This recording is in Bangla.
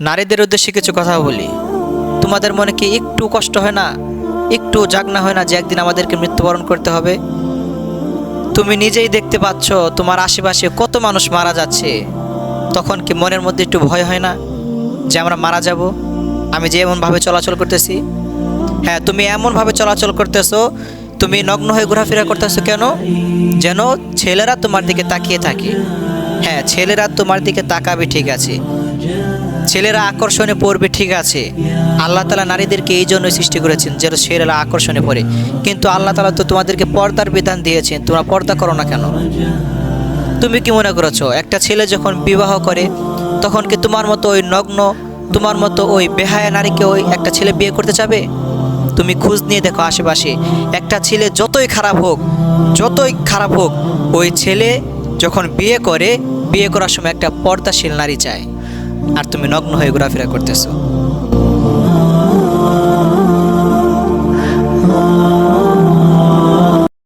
নারীদের উদ্দেশ্যে কিছু কথা বলি। তোমাদের মনে কি একটু কষ্ট হয় না, একটু জাগনা হয় না যে একদিন আমাদেরকে মৃত্যুবরণ করতে হবে? তুমি নিজেই দেখতে পাচ্ছ তোমার আশেপাশে কত মানুষ মারা যাচ্ছে, তখন কি মনের মধ্যে একটু ভয় হয় না যে আমরা মারা যাব? আমি যে এমনভাবে চলাচল করতেছি, হ্যাঁ তুমি এমনভাবে চলাচল করতেছো, তুমি নগ্ন হয়ে ঘোরাফেরা করতেছো কেন? যেন ছেলেরা তোমার দিকে তাকিয়ে থাকে। হ্যাঁ, ছেলেরা তোমার দিকে তাকাবে, ঠিক আছে, ছেলেরা আকর্ষণে পড়বে, ঠিক আছে। আল্লাহ তাআলা নারীদেরকে এই জন্যই সৃষ্টি করেছেন যেন ছেলেরা আকর্ষণে পড়ে। কিন্তু আল্লাহ তাআলা তো তোমাদেরকে পর্দার বিধান দিয়েছেন, তোমরা পর্দা করো না কেন? তুমি কি মনে করেছো একটা ছেলে যখন বিবাহ করে তখন কি তোমার মতো ওই নগ্ন, তোমার মতো ওই বেহায়া নারীকে ওই একটা ছেলে বিয়ে করতে যাবে? তুমি খোঁজ নিয়ে দেখো আশেপাশে, একটা ছেলে যতই খারাপ হোক, যতই খারাপ হোক, ওই ছেলে যখন বিয়ে করে, বিয়ে করার সময় একটা পর্দাশীল নারী চায়, আর তুমি নগ্ন হয়ে ঘোরাফেরা করতেছো।